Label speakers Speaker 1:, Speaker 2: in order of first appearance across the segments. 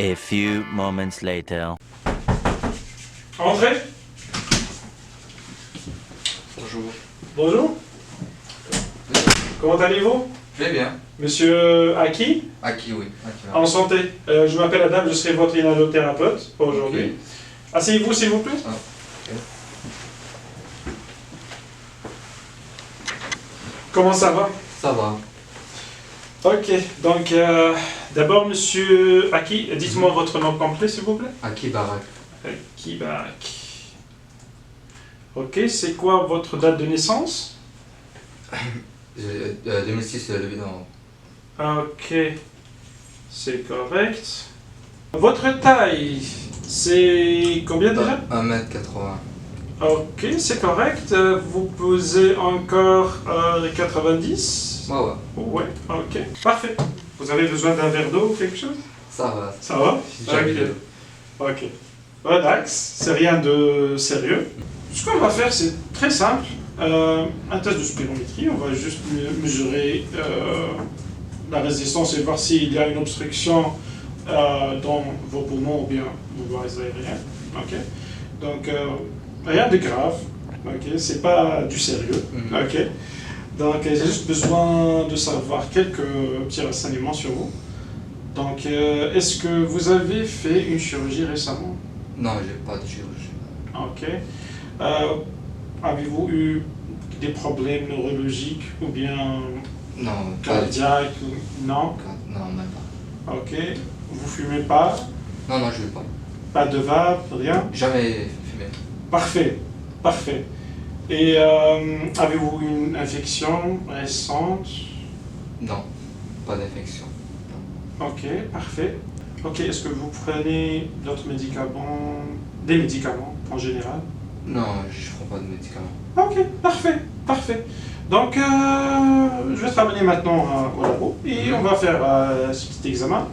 Speaker 1: A few moments later.
Speaker 2: Entrez.
Speaker 3: Bonjour.
Speaker 2: Bonjour. Comment allez-vous?
Speaker 3: Je vais bien.
Speaker 2: Monsieur Aki?
Speaker 3: Aki, oui. Aki,
Speaker 2: En santé. Je m'appelle Adam, je serai votre inhalothérapeute pour aujourd'hui.
Speaker 3: Ok.
Speaker 2: Asseyez-vous s'il vous plaît.
Speaker 3: Ah, ok.
Speaker 2: Comment ça va?
Speaker 3: Ça va.
Speaker 2: Ok, donc d'abord monsieur Aki, dites-moi votre nom complet s'il vous plaît.
Speaker 3: Aki Barak.
Speaker 2: Aki Barak. Ok, c'est quoi votre date de naissance?
Speaker 3: 2006, le bilan.
Speaker 2: Ok, c'est correct. Votre taille, c'est combien déjà?
Speaker 3: 1m80.
Speaker 2: Ok, c'est correct. Vous pesez encore 90?
Speaker 3: Ouais, ouais.
Speaker 2: Ouais, ok. Parfait. Vous avez besoin d'un verre d'eau ou quelque chose?
Speaker 3: Ça va.
Speaker 2: Ça va?
Speaker 3: J'ai
Speaker 2: Ok. Relax, c'est rien de sérieux. Ce qu'on va faire, c'est très simple. Un test de spirométrie, on va juste mesurer la résistance et voir s'il y a une obstruction dans vos poumons ou bien vos voies aériennes. Ok. Donc, rien de grave. Ok. C'est pas du sérieux. Ok. Donc, j'ai juste besoin de savoir quelques petits renseignements sur vous. Donc, est-ce que vous avez fait une chirurgie récemment?
Speaker 3: Non, j'ai pas de chirurgie.
Speaker 2: Ok. Avez-vous eu des problèmes neurologiques ou bien
Speaker 3: Non, pas de...
Speaker 2: cardiaques? Non?
Speaker 3: Non, même pas.
Speaker 2: Ok. Vous fumez pas?
Speaker 3: Non, non, je vais pas.
Speaker 2: Pas de vape? Rien?
Speaker 3: Jamais fumé.
Speaker 2: Parfait. Parfait. Et avez-vous une infection récente?
Speaker 3: Non, pas d'infection.
Speaker 2: Ok, parfait. Ok, est-ce que vous prenez d'autres médicaments, des médicaments en général?
Speaker 3: Non, je prends pas de médicaments.
Speaker 2: Ok, parfait, parfait. Donc, je vais te ramener maintenant au labo et on va faire ce petit examen.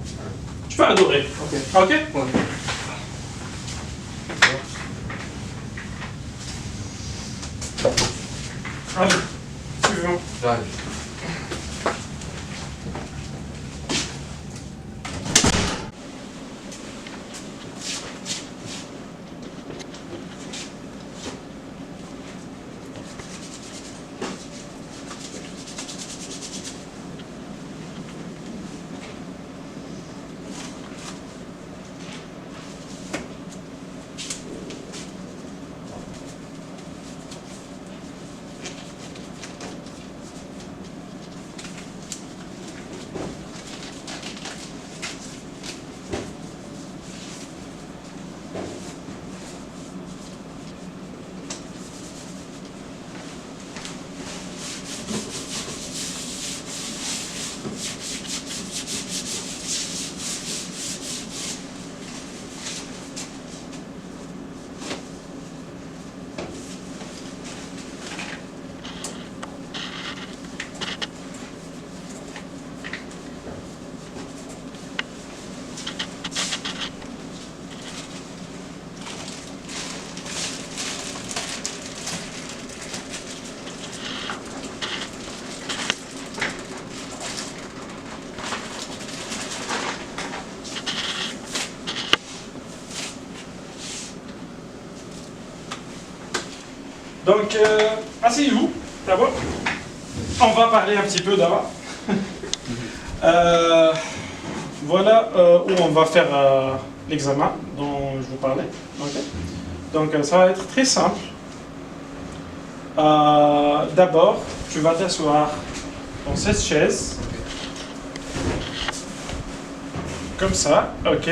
Speaker 2: Tu vas adorer.
Speaker 3: Ok.
Speaker 2: Ok?
Speaker 3: Ouais.
Speaker 2: Allez, suivant.
Speaker 3: J'arrive.
Speaker 2: Donc, asseyez-vous, d'abord. On va parler un petit peu d'abord. Voilà où on va faire l'examen dont je vous parlais. Okay. Donc, ça va être très simple. D'abord, tu vas t'asseoir dans cette chaise. Comme ça, ok.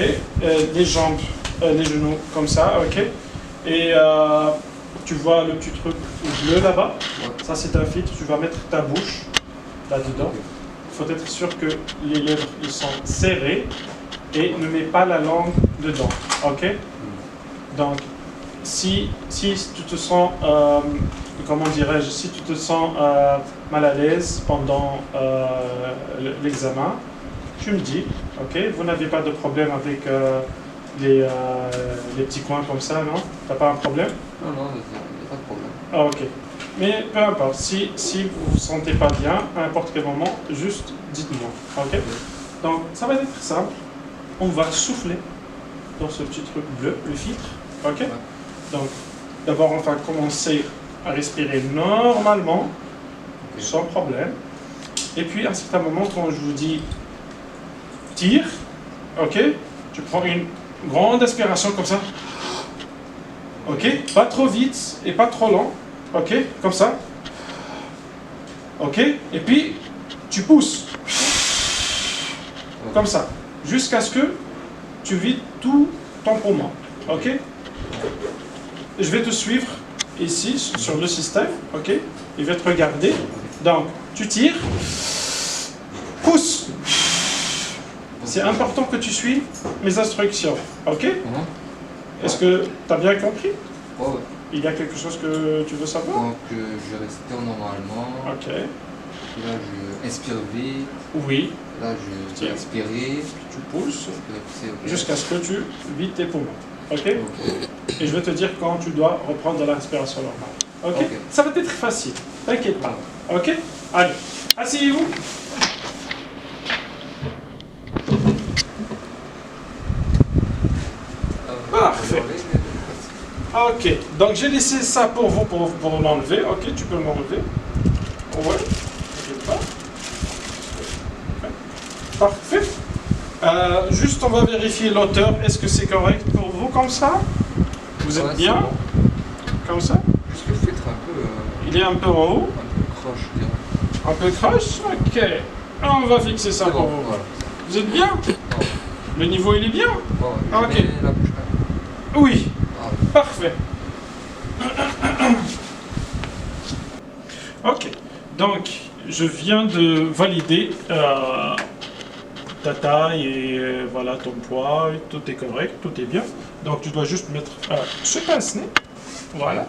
Speaker 2: Les jambes, les genoux, comme ça, ok. Et tu vois le petit truc bleu là-bas?
Speaker 3: Ouais.
Speaker 2: Ça, c'est un filtre. Tu vas mettre ta bouche là-dedans. Il faut être sûr que les lèvres ils sont serrées et ne mets pas la langue dedans. Ok? Donc, si tu te sens, comment dirais-je, si tu te sens mal à l'aise pendant l'examen, tu me dis, ok? Vous n'avez pas de problème avec les petits coins comme ça, non? T'as pas un problème?
Speaker 3: Non, non, il n'y a pas de problème.
Speaker 2: Ah, ok. Mais peu importe, si vous vous sentez pas bien, à n'importe quel moment, juste dites-moi. Ok? Donc, ça va être simple. on va souffler dans ce petit truc bleu, le filtre. Ok? Donc, d'abord, on va commencer à respirer normalement, sans problème. Et puis, à un certain moment, quand je vous dis tire, ok? Tu prends une grande aspiration comme ça. Ok? Pas trop vite et pas trop lent. Ok? Comme ça. Ok? Et puis, tu pousses. Comme ça. Jusqu'à ce que tu vides tout ton poumon. Ok? Je vais te suivre ici, sur le système. Ok? Il va te regarder. Donc, tu tires. Pousse. C'est important que tu suives mes instructions. Ok? Est-ce que tu as bien compris?
Speaker 3: Ouais.
Speaker 2: Il y a quelque chose que tu veux savoir?
Speaker 3: Donc, je respire normalement.
Speaker 2: Ok.
Speaker 3: Là, je inspire vite.
Speaker 2: Oui.
Speaker 3: Là, je vais respirer.
Speaker 2: Tu pousses
Speaker 3: Ok.
Speaker 2: jusqu'à ce que tu vides tes poumons. Ok?
Speaker 3: Ok.
Speaker 2: Et je vais te dire quand tu dois reprendre de la respiration normale. Ok?
Speaker 3: Ok.
Speaker 2: Ça va être facile. T'inquiète pas. Ok? Allez. Asseyez-vous. Parfait. Ok, donc j'ai laissé ça pour vous, pour l'enlever. Ok, tu peux m'enlever. Ouais, t'inquiète pas. Parfait. Juste, on va vérifier l'auteur. Est-ce que c'est correct pour vous comme ça? Vous êtes
Speaker 3: Ouais,
Speaker 2: bien?
Speaker 3: c'est bon.
Speaker 2: Comme ça?
Speaker 3: Juste le filtre un peu,
Speaker 2: Il est un peu en haut?
Speaker 3: un peu croche, je dirais.
Speaker 2: Un peu croche? Ok. On va fixer ça
Speaker 3: C'est
Speaker 2: pour
Speaker 3: bon,
Speaker 2: vous.
Speaker 3: voilà.
Speaker 2: Vous êtes bien?
Speaker 3: Non.
Speaker 2: Le niveau, il est bien?
Speaker 3: Bon, je
Speaker 2: Ok.
Speaker 3: mets la bouche là.
Speaker 2: Oui.
Speaker 3: Ah,
Speaker 2: Parfait. Ok. Donc, je viens de valider ta taille et voilà ton poids. Tout est correct, tout est bien. Donc, tu dois juste mettre ce pince-nez. Voilà.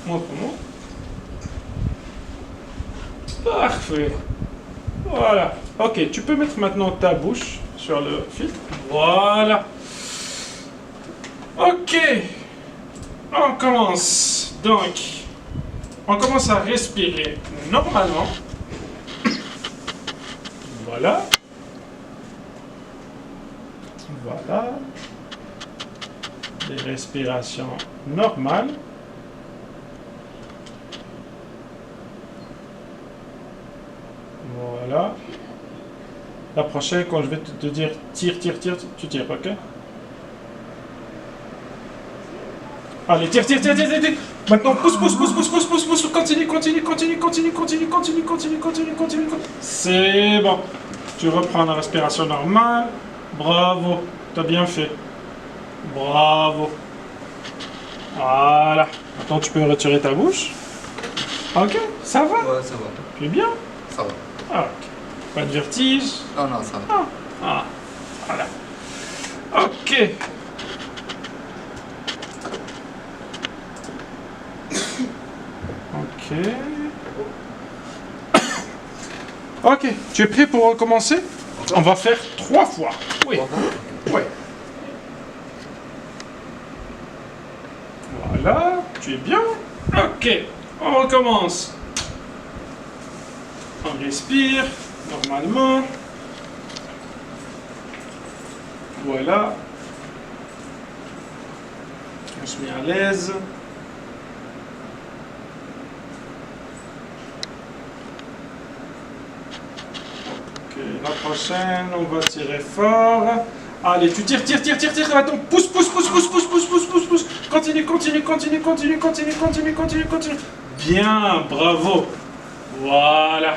Speaker 2: Montre-moi. Parfait. Voilà. Ok, tu peux mettre maintenant ta bouche sur le filtre. Voilà. Ok. On commence. Donc, on commence à respirer normalement. Voilà. Voilà. Des respirations normales. Voilà. La prochaine, quand je vais te dire tire, tire, tire, tu tires, ok? Allez, tire, tire, tire, tire, tire, tire. Maintenant, pousse, pousse, pousse, pousse, pousse, pousse, pousse, continue, continue, continue, continue, continue, continue, continue, continue, continue, continue. C'est bon. Tu reprends la respiration normale. Bravo, t'as bien fait. Bravo. Voilà. Maintenant, tu peux retirer ta bouche. Ok, ça va?
Speaker 3: ouais, ça va.
Speaker 2: Tu es bien?
Speaker 3: Ça va.
Speaker 2: Ah, ok. Pas de vertige?
Speaker 3: Non, non, ça va.
Speaker 2: Ah, voilà. Ok. Ok. Ok, tu es prêt pour recommencer? On va faire 3 fois. Oui. Oui. Voilà, tu es bien? Ok, on recommence. On respire normalement. Voilà. On se met à l'aise. Ok, la prochaine, on va tirer fort. Allez, tu tires, tire, tire, tire, tire. Attends, pousse, pousse, pousse, pousse, pousse, pousse, pousse, pousse, pousse. Continue, continue, continue, continue, continue, continue, continue, continue. Bien, bravo. Voilà.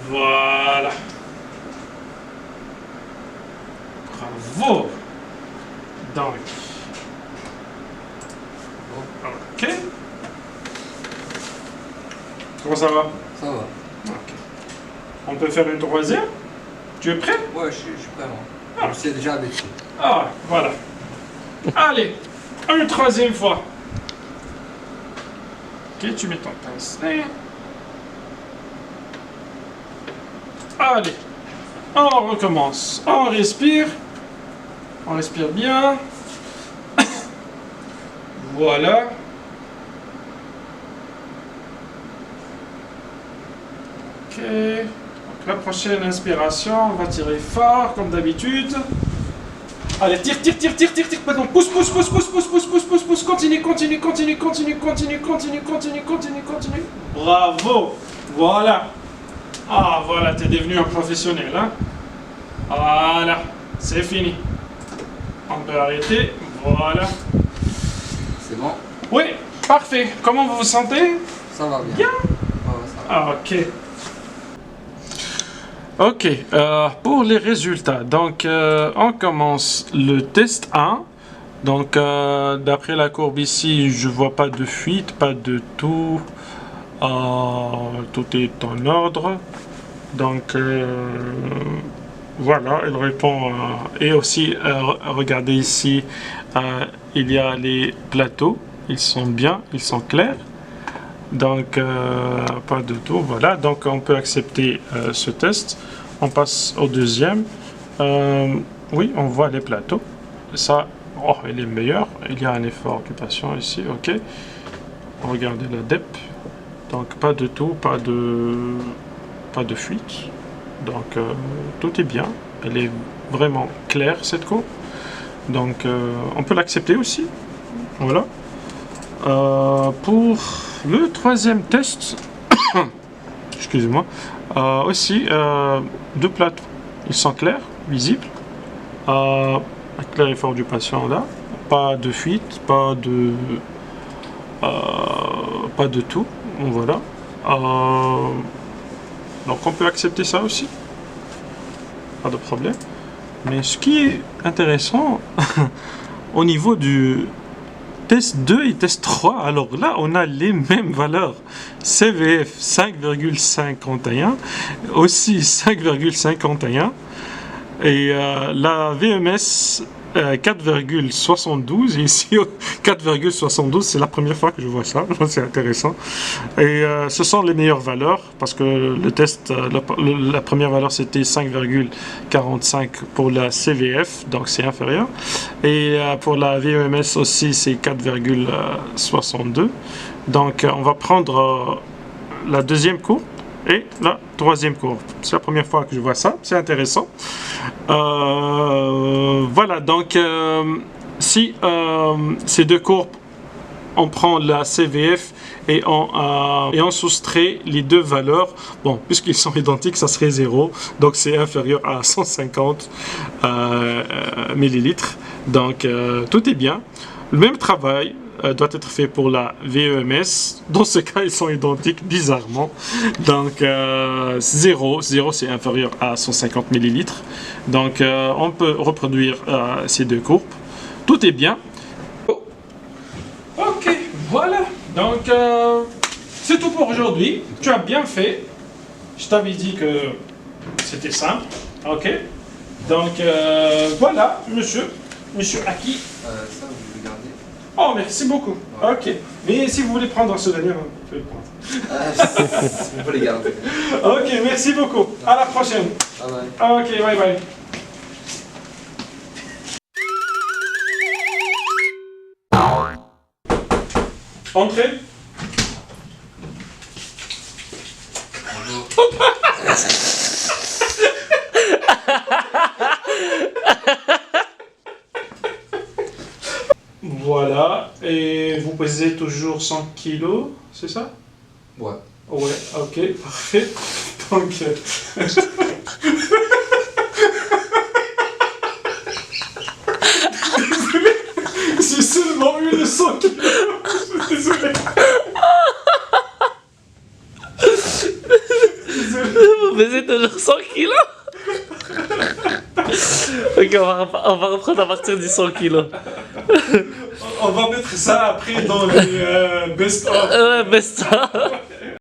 Speaker 2: Voilà. Bravo. Donc. Ok. Comment ça va?
Speaker 3: Ça va.
Speaker 2: Ok. On peut faire une troisième? Tu es prêt?
Speaker 3: Ouais, je suis prêt, moi. Je me suis déjà habitué.
Speaker 2: Ah, voilà. Allez, une troisième fois. Ok, tu mets ton pince-nez. Allez, on recommence. On respire. On respire bien. Voilà. Ok. Donc la prochaine inspiration, on va tirer fort comme d'habitude. Allez, tire, tire, tire, tire, tire, tire, pardon, pousse, pousse, pousse, pousse, pousse, pousse, pousse, pousse, pousse, continue, continue, continue, continue, continue, continue, continue, continue, continue. Bravo, voilà. Ah, voilà, t'es devenu un professionnel, hein. Voilà, c'est fini. On peut arrêter, voilà.
Speaker 3: C'est bon?
Speaker 2: Oui, parfait. Comment vous vous sentez?
Speaker 3: Ça va bien.
Speaker 2: Bien.
Speaker 3: Ouais, ça va.
Speaker 2: Ah, ok. Ok, pour les résultats, donc on commence le test 1. Donc d'après la courbe ici, je vois pas de fuite, pas de tout. Tout est en ordre. Donc voilà, elle répond. Et aussi, regardez ici, il y a les plateaux. Ils sont bien, ils sont clairs. Donc, pas de tout, voilà. Donc, on peut accepter ce test. On passe au deuxième. Oui, on voit les plateaux. Ça, oh, il est meilleur. Il y a un effort d'occupation ici, ok. Regardez la DEP. Donc, pas de tout, pas de fuite. Donc, tout est bien. Elle est vraiment claire, cette courbe. Donc, on peut l'accepter aussi. Voilà. Pour le troisième test, excusez-moi, aussi deux plateaux, ils sont clairs, visibles, clair et fort du patient là, pas de fuite, pas de tout, voilà. Donc on peut accepter ça aussi, pas de problème. Mais ce qui est intéressant au niveau du test 2 et test 3, alors là on a les mêmes valeurs. CVF 5,51, aussi 5,51 et la VMS 4,72 et ici 4,72, c'est la première fois que je vois ça, c'est intéressant. Et ce sont les meilleures valeurs parce que le test, la première valeur c'était 5,45 pour la CVF, donc c'est inférieur. Et pour la VMS aussi c'est 4,62. Donc on va prendre la deuxième courbe et la troisième courbe. C'est la première fois que je vois ça, c'est intéressant. Voilà, donc si ces deux courbes, on prend la CVF et on soustrait les deux valeurs, bon, puisqu'ils sont identiques, ça serait 0, donc c'est inférieur à 150 millilitres. Donc tout est bien. Le même travail doit être fait pour la VEMS. Dans ce cas, ils sont identiques, bizarrement. Donc, 0 c'est inférieur à 150 millilitres. Donc, on peut reproduire ces deux courbes. Tout est bien. Oh. Ok, voilà. Donc, c'est tout pour aujourd'hui. Tu as bien fait. Je t'avais dit que c'était simple. Ok. Donc, voilà, monsieur Aki.
Speaker 3: Ça, vous le gardez?
Speaker 2: Oh, merci beaucoup.
Speaker 3: Ouais.
Speaker 2: Ok. Mais si vous voulez prendre ce dernier, vous pouvez le prendre.
Speaker 3: On peut les garder.
Speaker 2: Ok, merci beaucoup. À la prochaine.
Speaker 3: Bye bye.
Speaker 2: Ok, bye bye. Entrez.
Speaker 3: Bonjour.
Speaker 2: Voilà. Et vous pesez toujours 100 kilos, c'est ça?
Speaker 3: Ouais.
Speaker 2: Ouais, ok, parfait. Donc... Désolé, j'ai seulement eu le 100 kilos. Désolé.
Speaker 4: Vous pesez toujours 100 kilos? Ok, on va reprendre à partir du 100 kilos.
Speaker 2: On va mettre ça après dans les best-of.
Speaker 4: Ouais, best-of.